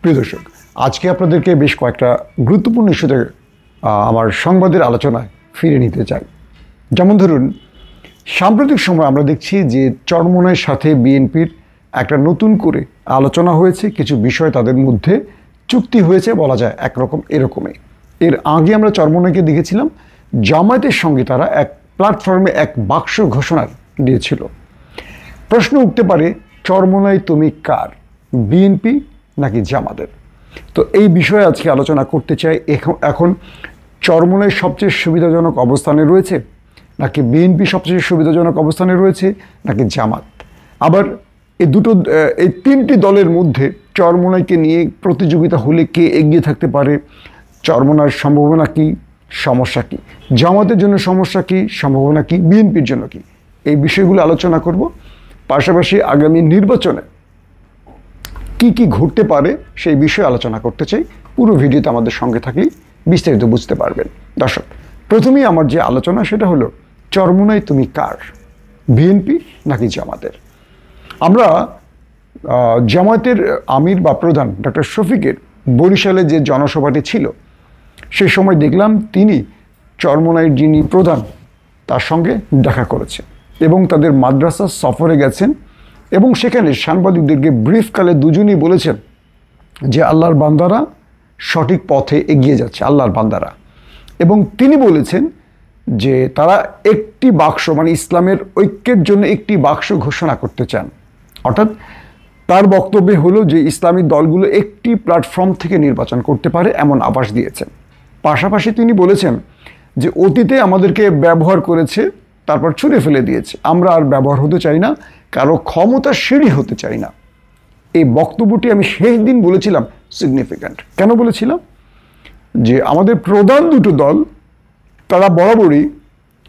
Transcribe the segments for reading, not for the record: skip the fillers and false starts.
প্রিয় দর্শক, আজকে আপনাদেরকে বেশ কয়েকটা গুরুত্বপূর্ণ ইস্যুতে আমার সংবাদের আলোচনায় ফিরে নিতে চাই। যেমন ধরুন, সাম্প্রতিক সময় আমরা দেখছি যে চরমোনাইয়ের সাথে বিএনপির একটা নতুন করে আলোচনা হয়েছে, কিছু বিষয় তাদের মধ্যে চুক্তি হয়েছে, বলা যায় একরকম এরকমই। এর আগে আমরা চরমোনাইকে দেখেছিলাম জামায়াতের সঙ্গে তারা এক প্ল্যাটফর্মে এক বাক্স ঘোষণা দিয়েছিল। প্রশ্ন উঠতে পারে, চরমোনাই তুমি কার, বিএনপি নাকি জামাতের? তো এই বিষয়ে আজকে আলোচনা করতে চাই। এখন চরমোনাই সবচেয়ে সুবিধাজনক অবস্থানে রয়েছে, নাকি বিএনপি সবচেয়ে সুবিধাজনক অবস্থানে রয়েছে, নাকি জামাত? আবার এই তিনটি দলের মধ্যে চরমোনাইকে নিয়ে প্রতিযোগিতা হলে কে এগিয়ে থাকতে পারে? চরমোনাইয়ের সম্ভাবনা কি, সমস্যা কি? জামাতের জন্য সমস্যা কি, সম্ভাবনা কি? বিএনপির জন্য কি? এই বিষয়গুলো আলোচনা করব। পাশাপাশি আগামী নির্বাচনে কি কি ঘটতে পারে সেই বিষয়ে আলোচনা করতে চাই। পুরো ভিডিওতে আমাদের সঙ্গে থাকলেই বিস্তারিত বুঝতে পারবেন। দর্শক, প্রথমেই আমার যে আলোচনা সেটা হলো, চরমোনাই তুমি কার, বিএনপি নাকি জামাতের? আমরা জামায়াতের আমির বা প্রধান ডক্টর শফিকের বরিশালে যে জনসভাটি ছিল, সে সময় দেখলাম তিনি চরমোনাইয়ের যিনি প্রধান তার সঙ্গে দেখা করেছেন এবং তাদের মাদ্রাসা সফরে গেছেন এবং সেখানে সাংবাদিকদেরকে ব্রিফকালে দুজনই বলেছেন যে আল্লাহর বান্দারা সঠিক পথে এগিয়ে যাচ্ছে, আল্লাহর বান্দারা। এবং তিনি বলেছেন যে তারা একটি বাক্স, মানে ইসলামের ঐক্যের জন্য একটি বাক্স ঘোষণা করতে চান। অর্থাৎ তার বক্তব্যে হলো যে ইসলামী দলগুলো একটি প্ল্যাটফর্ম থেকে নির্বাচন করতে পারে, এমন আভাস দিয়েছেন। পাশাপাশি তিনি বলেছেন যে অতীতে আমাদেরকে ব্যবহার করেছে, তারপর ছুঁড়ে ফেলে দিয়েছে, আমরা আর ব্যবহার হতে চাই না, কারো ক্ষমতার সিঁড়ি হতে চাই না। এই বক্তব্যটি আমি সেই দিন বলেছিলাম সিগনিফিক্যান্ট। কেন বলেছিলাম? যে আমাদের প্রধান দুটো দল তারা বরাবরই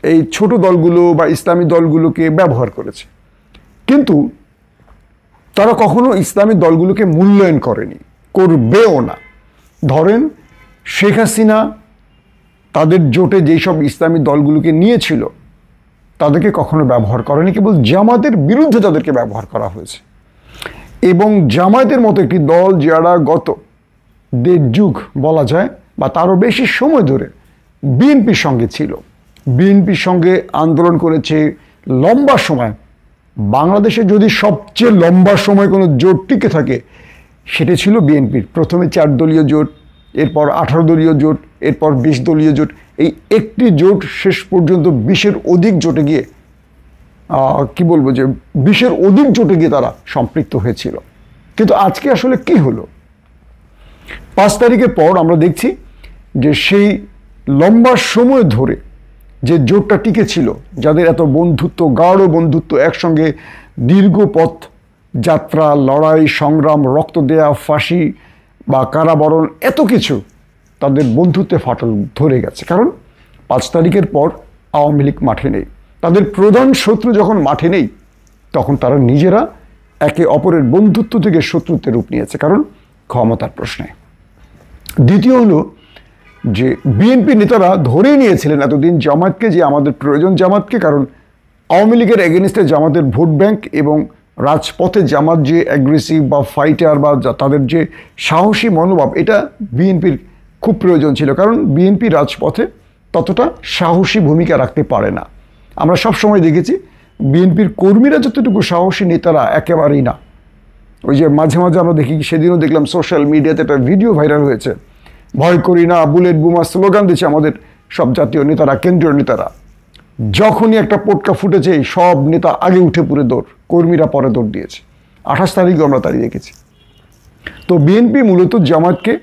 এই ছোট দলগুলো বা ইসলামী দলগুলোকে ব্যবহার করেছে, কিন্তু তারা কখনো ইসলামী দলগুলোকে মূল্যায়ন করেনি, করবেও না। ধরেন শেখ হাসিনা তাদের জোটে যেসব ইসলামী দলগুলোকে নিয়েছিল তাদেরকে কখনো ব্যবহার করেনি, কেবল জামাতের বিরুদ্ধে তাদেরকে ব্যবহার করা হয়েছে। এবং জামায়াতের মতো একটি দল যারা গত 1.5 যুগ বলা যায় বা তারও বেশি সময় ধরে বিএনপির সঙ্গে ছিল, বিএনপির সঙ্গে আন্দোলন করেছে লম্বা সময়। বাংলাদেশে যদি সবচেয়ে লম্বা সময় কোনো জোট টিকে থাকে সেটা ছিল বিএনপির। প্রথমে 4 দলীয় জোট, এরপর 18 দলীয় জোট, এরপর 20 দলীয় জোট। এই একটি জোট শেষ পর্যন্ত 20-এর অধিক জোটে গিয়ে যে 20-এর অধিক জোটে গিয়ে তারা সম্পৃক্ত হয়েছিল। কিন্তু আজকে আসলে কি হলো? 5 তারিখের পর আমরা দেখছি যে সেই লম্বা সময় ধরে যে জোটটা টিকে ছিল, যাদের এত বন্ধুত্ব, গাঢ় বন্ধুত্ব, একসঙ্গে দীর্ঘ পথ যাত্রা, লড়াই, সংগ্রাম, রক্ত দেয়া, ফাঁসি বা কারাবরণ, এত কিছু, তাদের বন্ধুত্বে ফাটল ধরে গেছে। কারণ 5 তারিখের পর আওয়ামী লীগ মাঠে নেই। তাদের প্রধান শত্রু যখন মাঠে নেই, তখন তারা নিজেরা একে অপরের বন্ধুত্ব থেকে শত্রুত্বের রূপ নিয়েছে, কারণ ক্ষমতার প্রশ্নে। দ্বিতীয় হলো যে বিএনপি নেতারা ধরেই নিয়েছিলেন এতদিন জামাতকে, যে আমাদের প্রয়োজন জামাতকে, কারণ আওয়ামী লীগের এগেনিস্টে জামাতের ভোট ব্যাংক এবং রাজপথে জামাত যে অ্যাগ্রেসিভ বা ফাইটার বা তাদের যে সাহসী মনোভাব, এটা বিএনপির খুব প্রয়োজন ছিল। কারণ বিএনপি রাজপথে ততটা সাহসী ভূমিকা রাখতে পারে না। আমরা সব সময় দেখেছি বিএনপির কর্মীরা যতটুকু সাহসী, নেতারা একেবারেই না। ওই যে মাঝে মাঝে আমরা দেখি, সেদিনও দেখলাম সোশ্যাল মিডিয়াতে একটা ভিডিও ভাইরাল হয়েছে, ভয় করি না, বুলেট বোমা স্লোগান দিচ্ছে আমাদের সব জাতীয় নেতারা, কেন্দ্রীয় নেতারা। যখনই একটা পটকা ফুটেছে সব নেতা আগে উঠে পুরে দৌড়, কর্মীরা পরে দৌড় দিয়েছে। 28 তারিখে আমরা তাই দেখেছি। তো বিএনপি মূলত জামাতকে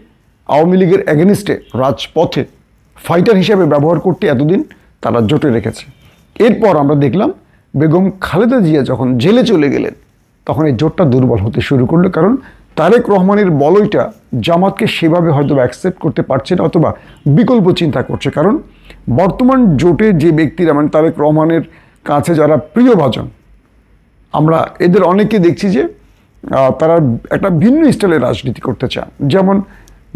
আওয়ামী লীগের এগেনিস্টে রাজপথে ফাইটার হিসেবে ব্যবহার করতে এতদিন তারা জোটে রেখেছে। এরপর আমরা দেখলাম বেগম খালেদা জিয়া যখন জেলে চলে গেলেন, তখন এই জোটটা দুর্বল হতে শুরু করলো। কারণ তারেক রহমানের বলয়টা জামাতকে সেভাবে হয়তো অ্যাকসেপ্ট করতে পারছে না, অথবা বিকল্প চিন্তা করছে। কারণ বর্তমান জোটে যে ব্যক্তিরা, মানে তারেক রহমানের কাছে যারা প্রিয়ভাজন, আমরা এদের অনেকে দেখছি যে তারা একটা ভিন্ন স্টাইলের রাজনীতি করতে চান। যেমন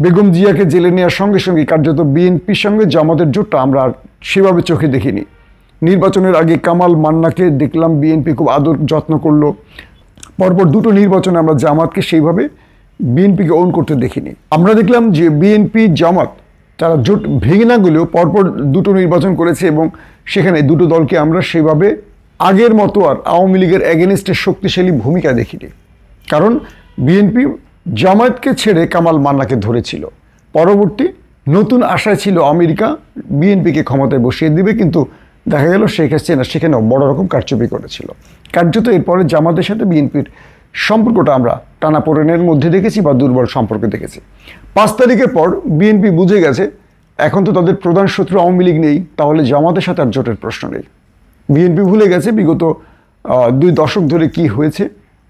বেগম জিয়াকে জেলে নেওয়ার সঙ্গে সঙ্গে কার্যত বিএনপির সঙ্গে জামাতের জোটটা আমরা সেভাবে চোখে দেখিনি। নির্বাচনের আগে কামাল মান্নাকে দেখলাম বিএনপি খুব আদর যত্ন করলো। পরপর 2টো নির্বাচনে আমরা জামাতকে সেইভাবে বিএনপিকে ওন করতে দেখিনি। আমরা দেখলাম যে বিএনপি জামাত তারা জোট ভেঙে না গেলেও পরপর দুটো নির্বাচন করেছে এবং সেখানে দুটো দলকে আমরা সেভাবে আগের মতো আর আওয়ামী লীগের এগেনস্টে শক্তিশালী ভূমিকা দেখিনি। কারণ বিএনপি জামায়াতকে ছেড়ে কামাল মান্নাকে ধরেছিল। পরবর্তী নতুন আশায় ছিল আমেরিকা বিএনপিকে ক্ষমতায় বসিয়ে দিবে, কিন্তু দেখা গেল শেখ হাসিনা সেখানেও বড় রকম কারচুপি করেছিল। কার্যত এরপরে জামাতের সাথে বিএনপির সম্পর্কটা আমরা টানাপোড়েনের মধ্যে দেখেছি বা দুর্বল সম্পর্ক দেখেছি। 5 তারিখের পর বিএনপি বুঝে গেছে এখন তো তাদের প্রধান শত্রু আওয়ামী লীগ নেই, তাহলে জামাতের সাথে আর জোটের প্রশ্ন নেই। বিএনপি ভুলে গেছে বিগত 2 দশক ধরে কি হয়েছে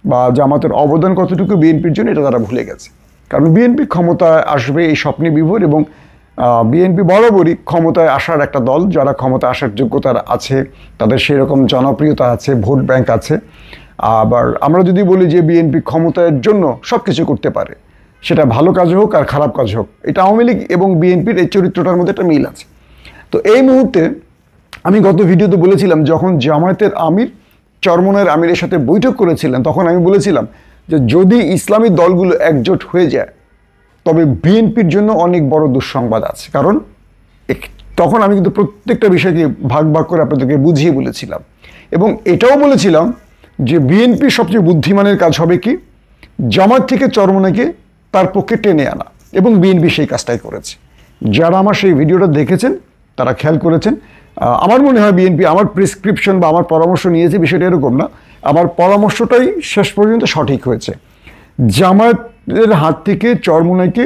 বা জামাতের অবদান কতটুকু বিএনপির জন্য, এটা তারা ভুলে গেছে। কারণ বিএনপি ক্ষমতায় আসবে এই স্বপ্নে বিভোর এবং বিএনপি বরাবরই ক্ষমতায় আসার একটা দল, যারা ক্ষমতায় আসার যোগ্যতা আছে, তাদের সেই রকম জনপ্রিয়তা আছে, ভোট ব্যাংক আছে। আবার আমরা যদি বলি যে বিএনপি ক্ষমতার জন্য সব কিছু করতে পারে, সেটা ভালো কাজ হোক আর খারাপ কাজ হোক, এটা আওয়ামী লীগ এবং বিএনপির এই চরিত্রটার মধ্যে একটা মিল আছে। তো এই মুহূর্তে আমি গত ভিডিওতে বলেছিলাম, যখন জামায়াতের আমির চরমনায়ের আমিরের সাথে বৈঠক করেছিলেন, তখন আমি বলেছিলাম যে যদি ইসলামী দলগুলো একজোট হয়ে যায় তবে বিএনপির জন্য অনেক বড় দুঃসংবাদ আছে। কারণ তখন আমি কিন্তু প্রত্যেকটা বিষয়কে ভাগ ভাগ করে আপনাদেরকে বুঝিয়ে বলেছিলাম এবং এটাও বলেছিলাম যে বিএনপির সবচেয়ে বুদ্ধিমানের কাজ হবে কি, জামাত থেকে চরমনাইকে তার পক্ষে টেনে আনা, এবং বিএনপি সেই কাজটাই করেছে। যারা আমার সেই ভিডিওটা দেখেছেন তারা খেয়াল করেছেন। আমার মনে হয় বিএনপি আমার প্রেসক্রিপশন বা আমার পরামর্শ নিয়েছে, বিষয়টা এরকম না। আমার পরামর্শটাই শেষ পর্যন্ত সঠিক হয়েছে। জামায়াতের হাত থেকে চরমনাইকে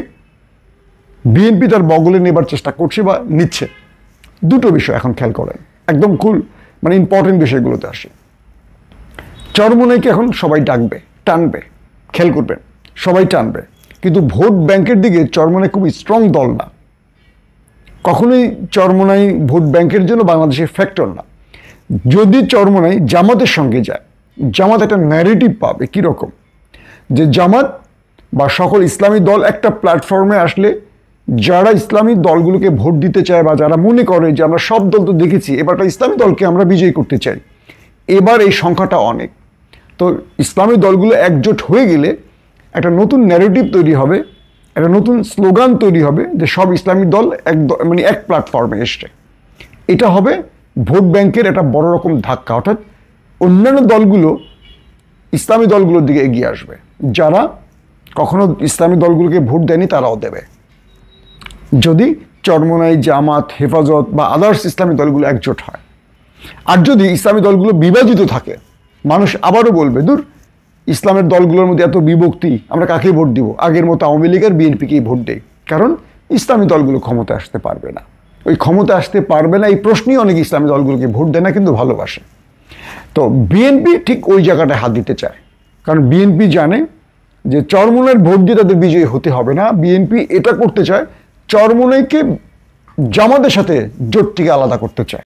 বিএনপি তার বগলে নেবার চেষ্টা করছে বা নিচ্ছে। দুটো বিষয় এখন খেয়াল করেন, একদম মানে ইম্পর্টেন্ট বিষয়গুলোতে আসে। চরমনাইকে এখন সবাই ডাকবে, টানবে, খেয়াল করবেন, সবাই টানবে, কিন্তু ভোট ব্যাংকের দিকে চরমনাই খুব স্ট্রং দল না। কখনোই চরমনাই ভোট ব্যাংকের জন্য বাংলাদেশের ফ্যাক্টর না। যদি চরমনাই জামাতের সঙ্গে যায়, জামাত একটা ন্যারেটিভ পাবে কীরকম, যে জামাত বা সকল ইসলামী দল একটা প্ল্যাটফর্মে আসলে যারা ইসলামী দলগুলোকে ভোট দিতে চায় বা যারা মনে করে যে আমরা সব দল তো দেখেছি, এবারটা ইসলামী দলকে আমরা বিজয়ী করতে চাই, এবার এই সংখ্যাটা অনেক, তো ইসলামী দলগুলো একজোট হয়ে গেলে একটা নতুন ন্যারেটিভ তৈরি হবে, একটা নতুন স্লোগান তৈরি হবে যে সব ইসলামী দল মানে এক প্ল্যাটফর্মে এসছে। এটা হবে ভোট ব্যাংকের একটা বড় রকম ধাক্কা, অর্থাৎ অন্যান্য দলগুলো ইসলামী দলগুলোর দিকে এগিয়ে আসবে। যারা কখনো ইসলামী দলগুলোকে ভোট দেয়নি তারাও দেবে, যদি চরমনাই, জামাত, হেফাজত বা আদার্স ইসলামী দলগুলো একজোট হয়। আর যদি ইসলামী দলগুলো বিভাজিত থাকে, মানুষ আবারও বলবে দূর ইসলামের দলগুলোর মধ্যে এত বিভক্তি, আমরা কাকে ভোট দিব, আগের মতো আওয়ামী লীগ আর বিএনপিকেই ভোট দেই। কারণ ইসলামী দলগুলো ক্ষমতায় আসতে পারবে না। ওই ক্ষমতা আসতে পারবে না এই প্রশ্নেই অনেক ইসলামী দলগুলোকে ভোট দেয় না, কিন্তু ভালোবাসে। তো বিএনপি ঠিক ওই জায়গাটায় হাত দিতে চায়, কারণ বিএনপি জানে যে চরমনাইয়ের ভোট দিয়ে তাদের বিজয়ী হতে হবে না। বিএনপি এটা করতে চায়, চরমনাইকে জামাতের সাথে জোট থেকে আলাদা করতে চায়।